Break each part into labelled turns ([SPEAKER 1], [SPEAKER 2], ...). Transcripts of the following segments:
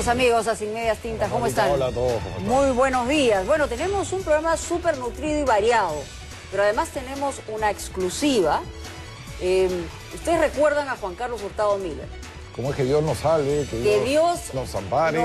[SPEAKER 1] Queridos amigos, a Sin Medias Tintas, ¿cómo están?
[SPEAKER 2] Hola a todos, ¿cómo están?
[SPEAKER 1] Muy buenos días. Bueno, tenemos un programa súper nutrido y variado, pero además tenemos una exclusiva. Ustedes recuerdan a Juan Carlos Hurtado Miller.
[SPEAKER 2] ¿Cómo es que Dios nos salve?
[SPEAKER 1] Que Dios
[SPEAKER 2] nos ampare.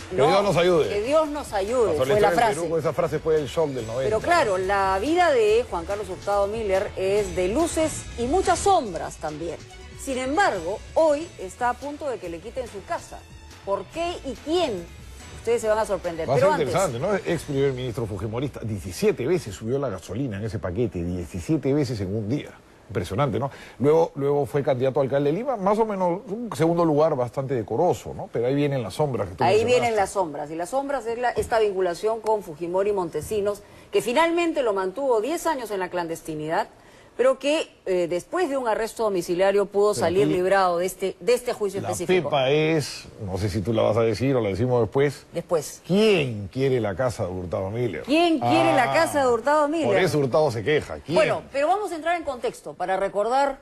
[SPEAKER 1] que
[SPEAKER 2] Dios nos ayude.
[SPEAKER 1] Que Dios nos ayude,
[SPEAKER 2] Pasó
[SPEAKER 1] fue la frase.
[SPEAKER 2] Perú, con esa frase fue el shock del 90.
[SPEAKER 1] Pero claro, la vida de Juan Carlos Hurtado Miller es de luces y muchas sombras también. Sin embargo, hoy está a punto de que le quiten su casa. ¿Por qué y quién? Ustedes se van a sorprender.
[SPEAKER 2] Va a
[SPEAKER 1] Pero
[SPEAKER 2] ser
[SPEAKER 1] antes,
[SPEAKER 2] interesante, ¿no? Ex primer ministro fujimorista, 17 veces subió la gasolina en ese paquete, 17 veces en un día. Impresionante, ¿no? Luego fue candidato a alcalde de Lima, más o menos un segundo lugar bastante decoroso, ¿no? Pero ahí vienen las sombras que tú
[SPEAKER 1] ahí
[SPEAKER 2] mencionaste.
[SPEAKER 1] vienen las sombras, y las sombras es esta vinculación con Fujimori y Montesinos, que finalmente lo mantuvo 10 años en la clandestinidad, pero que después de un arresto domiciliario pudo salir librado de este juicio específico.
[SPEAKER 2] La pepa es, no sé si tú la vas a decir o la decimos después.
[SPEAKER 1] Después.
[SPEAKER 2] ¿Quién quiere la casa de Hurtado Miller?
[SPEAKER 1] ¿Quién quiere la casa de Hurtado Miller?
[SPEAKER 2] Por eso Hurtado se queja. ¿Quién?
[SPEAKER 1] Bueno, pero vamos a entrar en contexto para recordar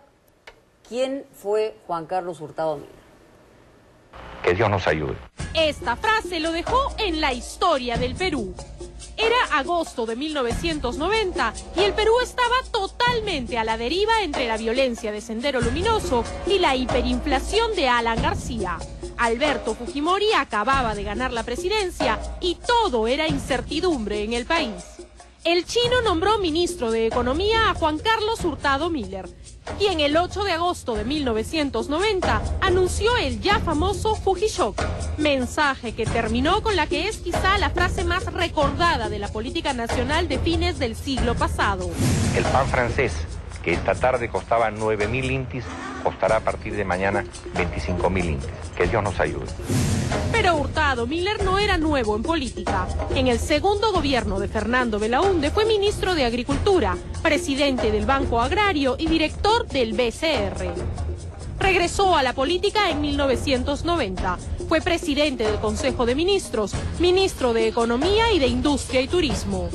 [SPEAKER 1] quién fue Juan Carlos Hurtado Miller.
[SPEAKER 3] Que Dios nos ayude.
[SPEAKER 4] Esta frase lo dejó en la historia del Perú. Era agosto de 1990 y el Perú estaba totalmente a la deriva entre la violencia de Sendero Luminoso y la hiperinflación de Alan García. Alberto Fujimori acababa de ganar la presidencia y todo era incertidumbre en el país. El chino nombró ministro de Economía a Juan Carlos Hurtado Miller, quien el 8 de agosto de 1990 anunció el ya famoso Fujishock, mensaje que terminó con la que es quizá la frase más recordada de la política nacional de fines del siglo pasado.
[SPEAKER 3] El pan francés, que esta tarde costaba 9.000 intis, costará a partir de mañana 25.000 intis. Que Dios nos ayude.
[SPEAKER 4] Pero Hurtado Miller no era nuevo en política. En el segundo gobierno de Fernando Belaúnde fue ministro de Agricultura, presidente del Banco Agrario y director del BCR. Regresó a la política en 1990. Fue presidente del Consejo de Ministros, ministro de Economía y de Industria y Turismo.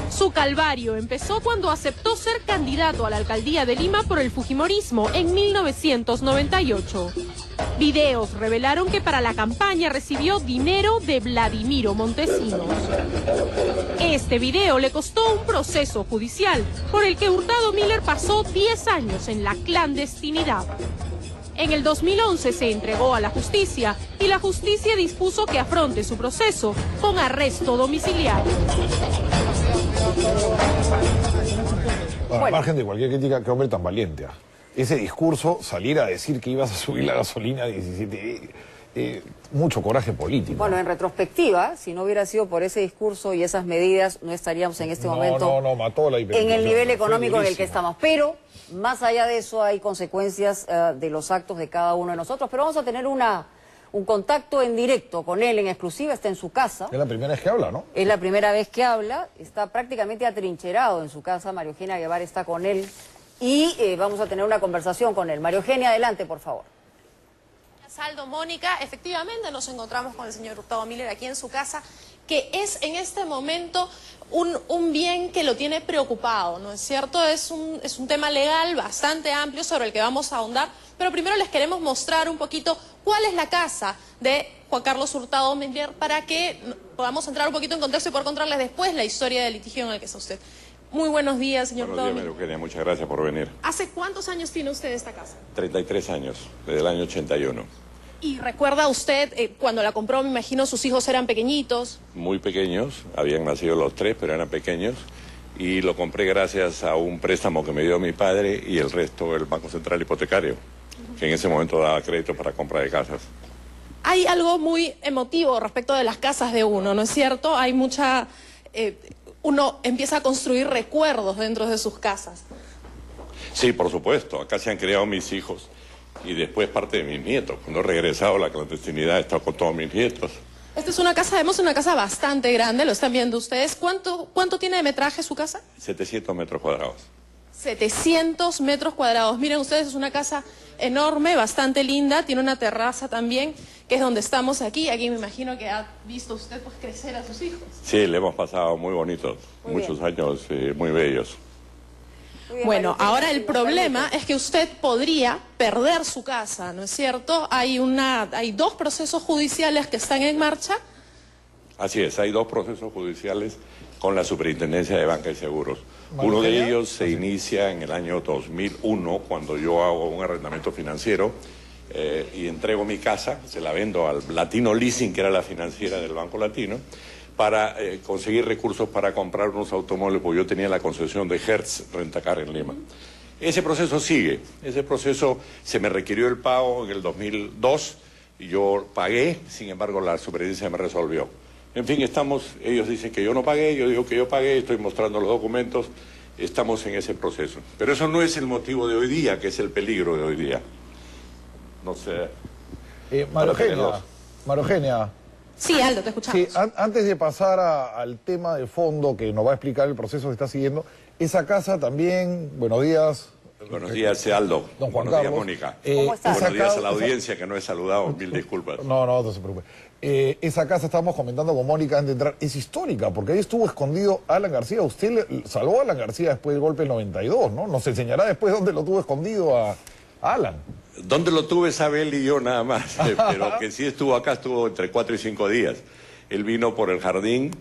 [SPEAKER 4] Su calvario empezó cuando aceptó ser candidato a la alcaldía de Lima por el fujimorismo en 1998. Videos revelaron que para la campaña recibió dinero de Vladimiro Montesinos. Este video le costó un proceso judicial por el que Hurtado Miller pasó 10 años en la clandestinidad. En el 2011 se entregó a la justicia y la justicia dispuso que afronte su proceso con arresto domiciliario.
[SPEAKER 2] Bueno, al margen de cualquier crítica, qué hombre tan valiente. Ese discurso, salir a decir que ibas a subir la gasolina a 17, mucho coraje político.
[SPEAKER 1] Bueno, en retrospectiva, si no hubiera sido por ese discurso y esas medidas, no estaríamos en este momento
[SPEAKER 2] mató la
[SPEAKER 1] en el nivel económico en el que estamos. Pero, más allá de eso, hay consecuencias de los actos de cada uno de nosotros. Pero vamos a tener un contacto en directo con él, en exclusiva, está en su casa.
[SPEAKER 2] Es la primera vez que habla, ¿no?
[SPEAKER 1] Es la primera vez que habla, está prácticamente atrincherado en su casa. María Eugenia Guevara está con él y vamos a tener una conversación con él. María Eugenia, adelante, por favor.
[SPEAKER 5] Saldo, Mónica, efectivamente nos encontramos con el señor Hurtado Miller aquí en su casa, que es en este momento un bien que lo tiene preocupado, ¿no es cierto? Es un tema legal bastante amplio sobre el que vamos a ahondar, pero primero les queremos mostrar un poquito cuál es la casa de Juan Carlos Hurtado Miller para que podamos entrar un poquito en contexto y poder contarles después la historia del litigio en el que está usted. Muy buenos días, señor Hurtado Miller.
[SPEAKER 6] Buenos días, María Eugenia, muchas gracias por venir.
[SPEAKER 5] ¿Hace cuántos años tiene usted esta casa?
[SPEAKER 6] 33 años, desde el año 81.
[SPEAKER 5] ¿Y recuerda usted, cuando la compró, me imagino sus hijos eran pequeñitos?
[SPEAKER 6] Muy pequeños, habían nacido los tres, pero eran pequeños. Y lo compré gracias a un préstamo que me dio mi padre y el resto el Banco Central Hipotecario, que en ese momento daba crédito para compra de casas.
[SPEAKER 5] Hay algo muy emotivo respecto de las casas de uno, ¿no es cierto? Hay mucha... uno empieza a construir recuerdos dentro de sus casas.
[SPEAKER 6] Sí, por supuesto. Acá se han criado mis hijos y después parte de mis nietos. Cuando he regresado a la clandestinidad he estado con todos mis nietos.
[SPEAKER 5] Esta es una casa, vemos una casa bastante grande, lo están viendo ustedes. ¿Cuánto tiene de metraje su casa?
[SPEAKER 6] 700 metros cuadrados.
[SPEAKER 5] 700 metros cuadrados. Miren ustedes, es una casa enorme, bastante linda, tiene una terraza también, que es donde estamos aquí. Aquí me imagino que ha visto usted pues crecer a sus hijos.
[SPEAKER 6] Sí, le hemos pasado muy bonitos, muchos años muy bellos.
[SPEAKER 5] Bueno, ahora el problema es que usted podría perder su casa, ¿no es cierto? Hay 2 procesos judiciales que están en marcha.
[SPEAKER 6] Así es, hay 2 procesos judiciales con la Superintendencia de Banca y Seguros. Uno de ellos se inicia en el año 2001, cuando yo hago un arrendamiento financiero y entrego mi casa, se la vendo al Latino Leasing, que era la financiera del Banco Latino, para conseguir recursos para comprar unos automóviles, porque yo tenía la concesión de Hertz Rentacar en Lima. Ese proceso sigue, ese proceso se me requirió el pago en el 2002 y yo pagué, sin embargo la superintendencia me resolvió. En fin, ellos dicen que yo no pagué, yo digo que yo pagué, estoy mostrando los documentos, estamos en ese proceso. Pero eso no es el motivo de hoy día, que es el peligro de hoy día. No sé.
[SPEAKER 2] María Eugenia.
[SPEAKER 5] Sí, Aldo, te escuchamos.
[SPEAKER 2] Sí, antes de pasar al tema de fondo que nos va a explicar el proceso que está siguiendo, esa casa también, buenos días.
[SPEAKER 6] Buenos días, Aldo.
[SPEAKER 2] Don Juan
[SPEAKER 6] Buenos
[SPEAKER 2] Carlos.
[SPEAKER 6] días, Mónica.
[SPEAKER 1] ¿Cómo estás?
[SPEAKER 6] Buenos días a la audiencia que no he saludado, mil disculpas.
[SPEAKER 2] No se preocupe. Esa casa, estábamos comentando con Mónica antes de entrar, es histórica, porque ahí estuvo escondido Alan García. Usted salvó a Alan García después del golpe del 92, ¿no? Nos enseñará después dónde lo tuvo escondido a Alan.
[SPEAKER 6] ¿Dónde lo tuve sabe él y yo nada más? Pero que sí estuvo acá, estuvo entre 4 y 5 días. Él vino por el jardín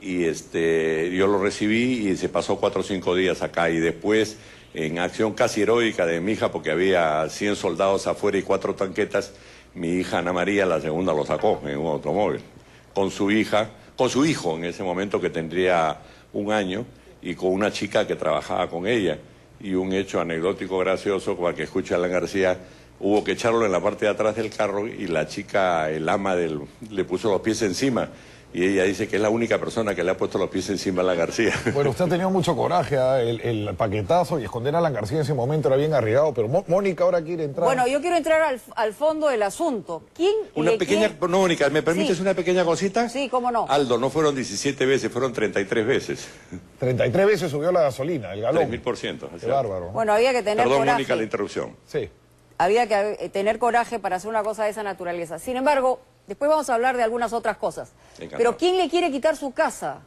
[SPEAKER 6] y yo lo recibí y se pasó 4 o 5 días acá. Y después, en acción casi heroica de mi hija, porque había 100 soldados afuera y 4 tanquetas, mi hija Ana María, la segunda, lo sacó en un automóvil. Con su hijo en ese momento, que tendría 1 año, y con una chica que trabajaba con ella. Y un hecho anecdótico gracioso, para que escuche a Alan García, hubo que echarlo en la parte de atrás del carro y la chica, el ama le puso los pies encima. Y ella dice que es la única persona que le ha puesto los pies encima a Alan García.
[SPEAKER 2] Bueno, usted ha tenido mucho coraje, el paquetazo, y esconder a Alan García en ese momento era bien arriesgado, pero Mónica ahora quiere entrar.
[SPEAKER 1] Bueno, yo quiero entrar al fondo del asunto.
[SPEAKER 6] No, Mónica, ¿me permites una pequeña cosita?
[SPEAKER 1] Sí, cómo no.
[SPEAKER 6] Aldo, no fueron 17 veces, fueron 33 veces.
[SPEAKER 2] 33 veces subió la gasolina, el galón.
[SPEAKER 6] 3000%.
[SPEAKER 2] Qué bárbaro.
[SPEAKER 1] Bueno, había que tener
[SPEAKER 6] Perdón,
[SPEAKER 1] coraje.
[SPEAKER 6] Mónica, la interrupción.
[SPEAKER 2] Sí.
[SPEAKER 1] Había que tener coraje para hacer una cosa de esa naturaleza. Sin embargo, después vamos a hablar de algunas otras cosas.
[SPEAKER 6] Encantado.
[SPEAKER 1] Pero ¿quién le quiere quitar su casa?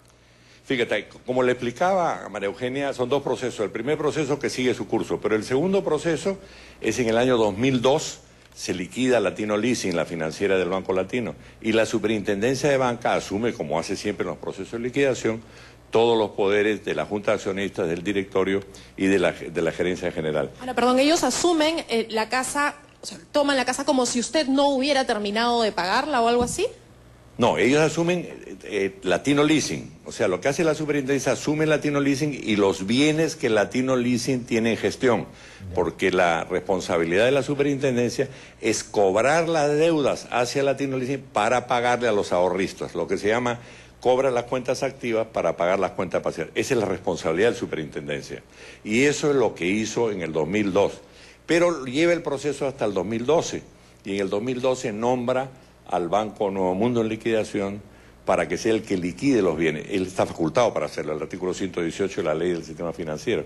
[SPEAKER 6] Fíjate, como le explicaba a María Eugenia, son 2 procesos. El primer proceso que sigue su curso, pero el segundo proceso es en el año 2002, se liquida Latino Leasing, la financiera del Banco Latino, y la Superintendencia de Banca asume, como hace siempre en los procesos de liquidación, todos los poderes de la Junta de Accionistas, del directorio y de la gerencia general.
[SPEAKER 5] Bueno, perdón, ellos asumen la casa, o sea, toman la casa como si usted no hubiera terminado de pagarla o algo así.
[SPEAKER 6] No, ellos asumen Latino Leasing. O sea, lo que hace la superintendencia, asume Latino Leasing y los bienes que Latino Leasing tiene en gestión. Porque la responsabilidad de la superintendencia es cobrar las deudas hacia Latino Leasing para pagarle a los ahorristas, lo que se llama cobra las cuentas activas para pagar las cuentas pasivas. Esa es la responsabilidad de la superintendencia. Y eso es lo que hizo en el 2002. Pero lleva el proceso hasta el 2012. Y en el 2012 nombra al Banco Nuevo Mundo en liquidación para que sea el que liquide los bienes. Él está facultado para hacerlo, el artículo 118 de la ley del sistema financiero.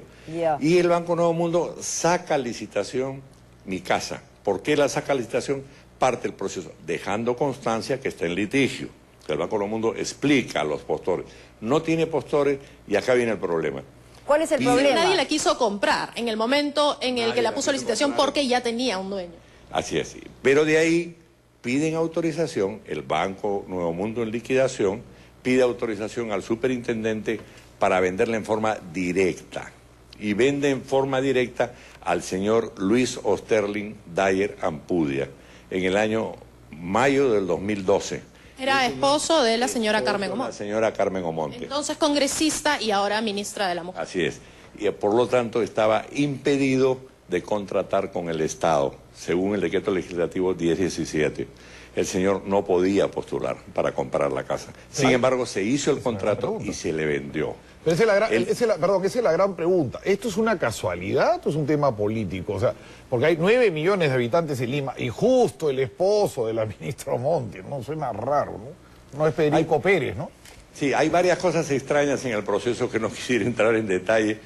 [SPEAKER 6] Y el Banco Nuevo Mundo saca a licitación mi casa. ¿Por qué la saca a licitación? Parte del proceso, dejando constancia que está en litigio. El Banco Nuevo Mundo explica a los postores. No tiene postores y acá viene el problema.
[SPEAKER 1] ¿Cuál es el problema?
[SPEAKER 5] Nadie la quiso comprar en el momento en el que la puso a licitación porque ya tenía un dueño.
[SPEAKER 6] Así es. Pero de ahí piden autorización, el Banco Nuevo Mundo en liquidación pide autorización al superintendente para venderla en forma directa. Y vende en forma directa al señor Luis Osterling Dyer Ampudia en el año mayo del 2012.
[SPEAKER 5] Era esposo de la señora Carmen Omonte.
[SPEAKER 6] La señora Carmen Omonte.
[SPEAKER 5] Entonces congresista y ahora ministra de la Mujer.
[SPEAKER 6] Así es. Y por lo tanto estaba impedido de contratar con el Estado, según el decreto legislativo 1017. El señor no podía postular para comprar la casa. Sin embargo, se hizo el contrato y se le vendió.
[SPEAKER 2] Pero esa es la gran pregunta. ¿Esto es una casualidad o es un tema político? O sea, porque hay 9 millones de habitantes en Lima y justo el esposo de la ministra Omonte, ¿no? Suena raro, ¿no? No es Federico Pérez, ¿no?
[SPEAKER 6] Sí, hay varias cosas extrañas en el proceso que no quisiera entrar en detalle.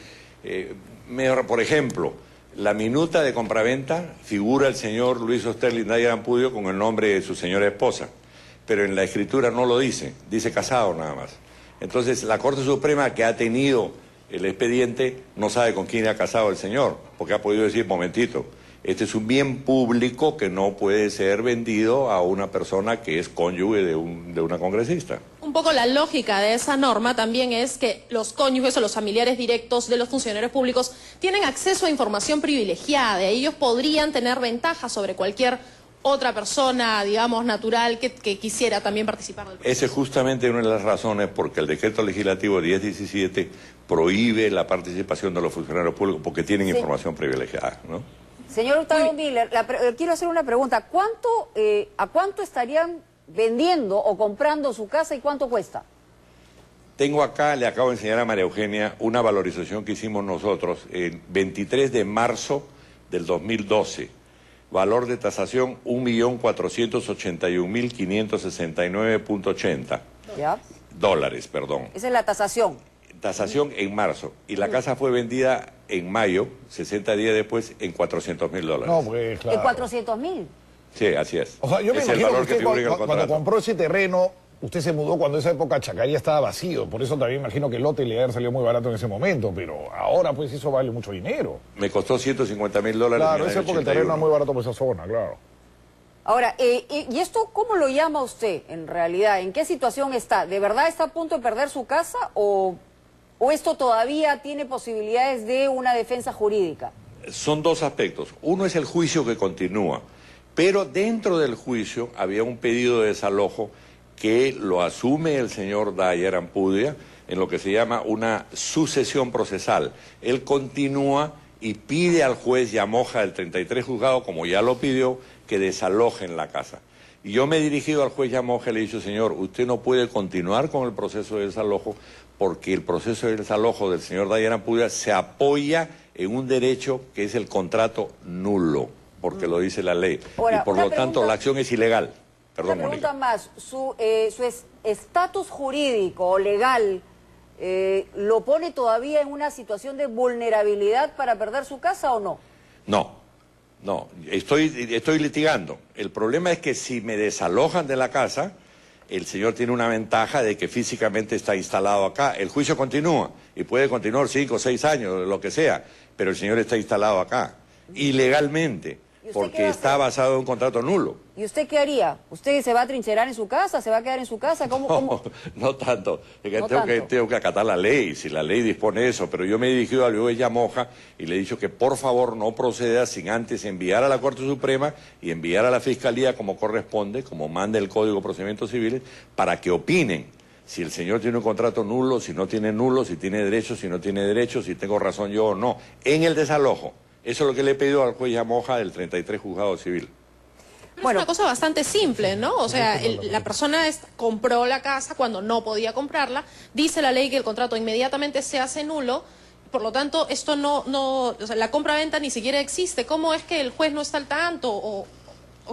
[SPEAKER 6] Por ejemplo, la minuta de compraventa figura el señor Luis Osterling Dyer Ampudio con el nombre de su señora esposa, pero en la escritura no lo dice, dice casado nada más. Entonces, la Corte Suprema, que ha tenido el expediente, no sabe con quién ha casado el señor, porque ha podido decir, momentito, este es un bien público que no puede ser vendido a una persona que es cónyuge de una congresista.
[SPEAKER 5] Un poco la lógica de esa norma también es que los cónyuges o los familiares directos de los funcionarios públicos tienen acceso a información privilegiada. Ellos podrían tener ventajas sobre cualquier otra persona, digamos, natural que quisiera también participar del proceso.
[SPEAKER 6] Esa es justamente una de las razones porque el decreto legislativo 1017 prohíbe la participación de los funcionarios públicos porque tienen información privilegiada, ¿no?
[SPEAKER 1] Señor Hurtado Miller, quiero hacer una pregunta. ¿A cuánto estarían vendiendo o comprando su casa y cuánto cuesta?
[SPEAKER 6] Tengo acá, le acabo de enseñar a María Eugenia, una valorización que hicimos nosotros el 23 de marzo del 2012. Valor de tasación 1.481.569.80 dólares, perdón.
[SPEAKER 1] Esa es la tasación.
[SPEAKER 6] Tasación en marzo. Y la casa fue vendida en mayo, 60 días después, en $400.000.
[SPEAKER 2] No, pues claro.
[SPEAKER 1] ¿En 400.000?
[SPEAKER 6] Sí, así es.
[SPEAKER 2] O sea, yo me
[SPEAKER 6] es el
[SPEAKER 2] imagino
[SPEAKER 6] valor
[SPEAKER 2] que usted
[SPEAKER 6] figura en el
[SPEAKER 2] cuando
[SPEAKER 6] contrato.
[SPEAKER 2] compró ese terreno, usted se mudó cuando en esa época Chacaría estaba vacío. Por eso también imagino que el lote le había salido muy barato en ese momento. Pero ahora pues eso vale mucho dinero.
[SPEAKER 6] Me costó $150.000.
[SPEAKER 2] Claro,
[SPEAKER 6] en el
[SPEAKER 2] esa época el
[SPEAKER 6] 81.
[SPEAKER 2] terreno es muy barato por esa zona, claro.
[SPEAKER 1] Ahora, ¿y esto cómo lo llama usted en realidad? ¿En qué situación está? ¿De verdad está a punto de perder su casa o esto todavía tiene posibilidades de una defensa jurídica?
[SPEAKER 6] Son dos aspectos. Uno es el juicio que continúa, pero dentro del juicio había un pedido de desalojo que lo asume el señor Dyer Ampudia en lo que se llama una sucesión procesal. Él continúa y pide al juez Yamoja del 33 juzgado, como ya lo pidió, que desalojen la casa. Y yo me he dirigido al juez Yamoja y le he dicho, señor, usted no puede continuar con el proceso de desalojo porque el proceso de desalojo del señor Dyer Ampudia se apoya en un derecho que es el contrato nulo, porque lo dice la ley.
[SPEAKER 1] Ahora,
[SPEAKER 6] y por lo tanto la acción es ilegal. Perdón,
[SPEAKER 1] una pregunta
[SPEAKER 6] Mónica.
[SPEAKER 1] más. ¿Su estatus jurídico o legal lo pone todavía en una situación de vulnerabilidad para perder su casa o no?
[SPEAKER 6] No, estoy litigando. El problema es que si me desalojan de la casa, el señor tiene una ventaja de que físicamente está instalado acá. El juicio continúa y puede continuar 5 o 6 años, lo que sea, pero el señor está instalado acá, ilegalmente, porque está basado en un contrato nulo.
[SPEAKER 1] ¿Y usted qué haría? ¿Usted se va a trincherar en su casa? ¿Se va a quedar en su casa? ¿Cómo?
[SPEAKER 6] No tanto. Es que
[SPEAKER 1] No
[SPEAKER 6] tengo que acatar la ley, si la ley dispone eso. Pero yo me he dirigido al juez Yamoja y le he dicho que por favor no proceda sin antes enviar a la Corte Suprema y enviar a la Fiscalía como corresponde, como manda el Código de Procedimientos Civiles, para que opinen si el señor tiene un contrato nulo, si no tiene nulo, si tiene derechos, si no tiene derechos, si tengo razón yo o no. En el desalojo. Eso es lo que le he pedido al juez Yamoja del 33 Juzgado Civil.
[SPEAKER 5] Bueno, es una cosa bastante simple, ¿no? O sea, la persona compró la casa cuando no podía comprarla, dice la ley que el contrato inmediatamente se hace nulo, por lo tanto, esto o sea, la compra-venta ni siquiera existe. ¿Cómo es que el juez no está al tanto o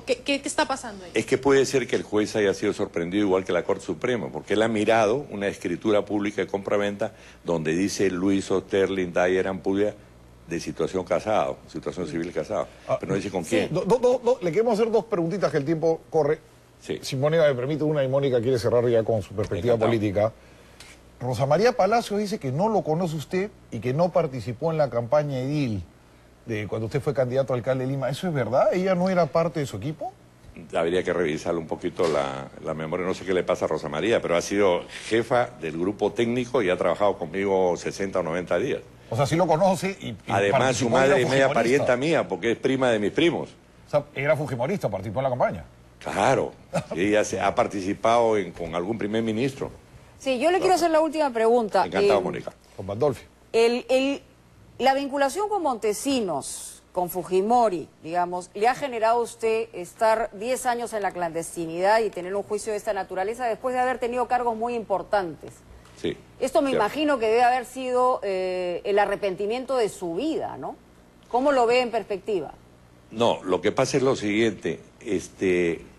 [SPEAKER 5] qué está pasando ahí?
[SPEAKER 6] Es que puede ser que el juez haya sido sorprendido igual que la Corte Suprema, porque él ha mirado una escritura pública de compra-venta donde dice Luis Osterling Dyer Ampudia de situación casado, situación civil casado, pero no dice con quién.
[SPEAKER 2] Le queremos hacer dos preguntitas que el tiempo corre.
[SPEAKER 6] Sí.
[SPEAKER 2] Si Mónica me permite una y Mónica quiere cerrar ya con su perspectiva
[SPEAKER 6] Encantado.
[SPEAKER 2] política. Rosa María Palacio dice que no lo conoce usted y que no participó en la campaña edil de cuando usted fue candidato a alcalde de Lima. ¿Eso es verdad? ¿Ella no era parte de su equipo?
[SPEAKER 6] Habría que revisar un poquito la memoria, no sé qué le pasa a Rosa María, pero ha sido jefa del grupo técnico y ha trabajado conmigo 60 o 90 días.
[SPEAKER 2] O sea, sí lo conoce y
[SPEAKER 6] Además, su
[SPEAKER 2] participó y era
[SPEAKER 6] madre es media
[SPEAKER 2] fujimorista.
[SPEAKER 6] parienta mía, porque es prima de mis primos.
[SPEAKER 2] O sea, era fujimorista, participó en la campaña.
[SPEAKER 6] Claro, ella ha participado con algún primer ministro.
[SPEAKER 1] Sí, yo le quiero hacer la última pregunta.
[SPEAKER 6] Encantado, Mónica.
[SPEAKER 2] Con Pandolfi.
[SPEAKER 1] La vinculación con Montesinos, con Fujimori, digamos, ¿le ha generado a usted estar 10 años en la clandestinidad y tener un juicio de esta naturaleza después de haber tenido cargos muy importantes?
[SPEAKER 6] Sí.
[SPEAKER 1] Esto me
[SPEAKER 6] cierto.
[SPEAKER 1] imagino que debe haber sido el arrepentimiento de su vida, ¿no? ¿Cómo lo ve en perspectiva?
[SPEAKER 6] No, lo que pasa es lo siguiente,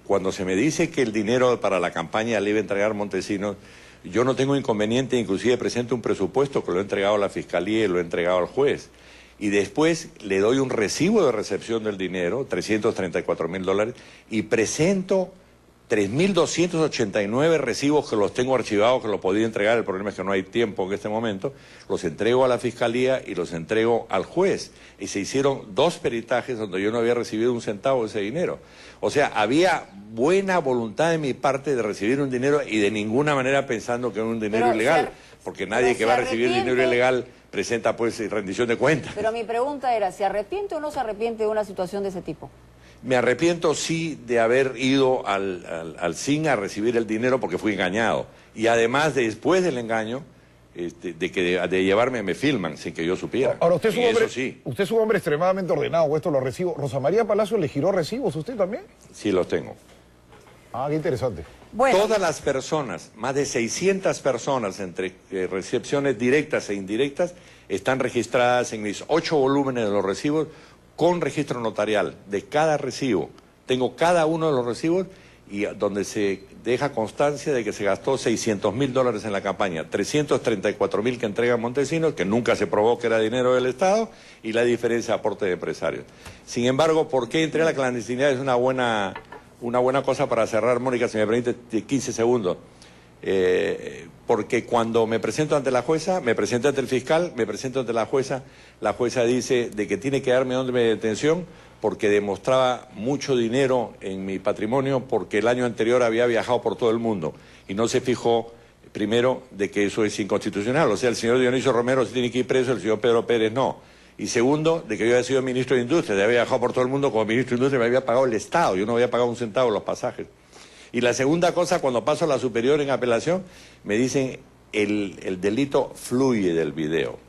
[SPEAKER 6] cuando se me dice que el dinero para la campaña le iba a entregar Montesinos, yo no tengo inconveniente, inclusive presento un presupuesto que lo he entregado a la Fiscalía y lo he entregado al juez. Y después le doy un recibo de recepción del dinero, $334.000, y presento 3.289 recibos que los tengo archivados, que los podía entregar, el problema es que no hay tiempo en este momento, los entrego a la Fiscalía y los entrego al juez. Y se hicieron 2 peritajes donde yo no había recibido un centavo de ese dinero. O sea, había buena voluntad de mi parte de recibir un dinero y de ninguna manera pensando que era un dinero ilegal, porque nadie que va a recibir dinero ilegal presenta pues rendición de cuentas.
[SPEAKER 1] Pero mi pregunta era, ¿se arrepiente o no se arrepiente de una situación de ese tipo?
[SPEAKER 6] Me arrepiento sí de haber ido al CIN a recibir el dinero porque fui engañado. Y además, después del engaño, de llevarme, me filman sin que yo supiera.
[SPEAKER 2] Ahora, usted
[SPEAKER 6] sí.
[SPEAKER 2] Usted es un hombre extremadamente ordenado, esto lo recibo. ¿Rosa María Palacio le giró recibos usted también?
[SPEAKER 6] Sí, los tengo.
[SPEAKER 2] Ah, qué interesante.
[SPEAKER 1] Bueno.
[SPEAKER 6] Todas las personas, más de 600 personas entre recepciones directas e indirectas, están registradas en mis 8 volúmenes de los recibos con registro notarial de cada recibo. Tengo cada uno de los recibos y donde se deja constancia de que se gastó $600.000 en la campaña, 334.000 que entrega Montesinos, que nunca se probó que era dinero del Estado, y la diferencia de aporte de empresarios. Sin embargo, ¿por qué entré a la clandestinidad? Es una buena cosa para cerrar, Mónica, si me permite 15 segundos. Porque cuando me presento ante la jueza, me presento ante el fiscal, me presento ante la jueza dice de que tiene que darme orden de detención porque demostraba mucho dinero en mi patrimonio porque el año anterior había viajado por todo el mundo y no se fijó, primero, de que eso es inconstitucional. O sea, el señor Dionisio Romero se tiene que ir preso, el señor Pedro Pérez no. Y segundo, de que yo había sido ministro de Industria, había viajado por todo el mundo como ministro de Industria, me había pagado el Estado, yo no había pagado un centavo los pasajes. Y la segunda cosa, cuando paso a la superior en apelación, me dicen el delito fluye del video.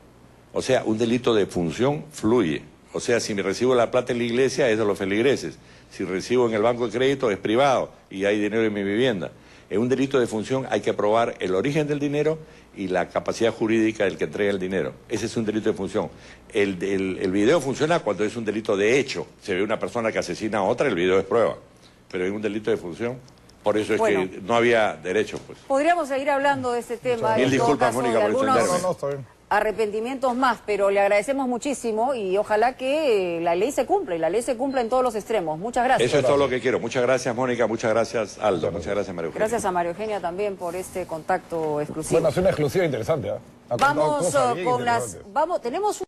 [SPEAKER 6] O sea, un delito de función fluye. O sea, si me recibo la plata en la iglesia es de los feligreses. Si recibo en el banco de crédito es privado y hay dinero en mi vivienda. En un delito de función hay que probar el origen del dinero y la capacidad jurídica del que entrega el dinero. Ese es un delito de función. El video funciona cuando es un delito de hecho. Se ve una persona que asesina a otra, el video es prueba. Pero en un delito de función... Por eso es que no había derecho, pues.
[SPEAKER 1] Podríamos seguir hablando de este tema.
[SPEAKER 6] Mil disculpas, Mónica, por extenderme.
[SPEAKER 2] No, está bien.
[SPEAKER 1] Arrepentimientos más, pero le agradecemos muchísimo y ojalá que la ley se cumpla, y la ley se cumpla en todos los extremos. Muchas gracias.
[SPEAKER 6] Eso es todo lo que quiero. Muchas gracias, Mónica. Muchas gracias, Aldo. Muchas gracias, María Eugenia.
[SPEAKER 1] Gracias a María Eugenia también por este contacto exclusivo.
[SPEAKER 2] Bueno, es una exclusiva interesante, ¿eh?
[SPEAKER 1] Vamos con las... tenemos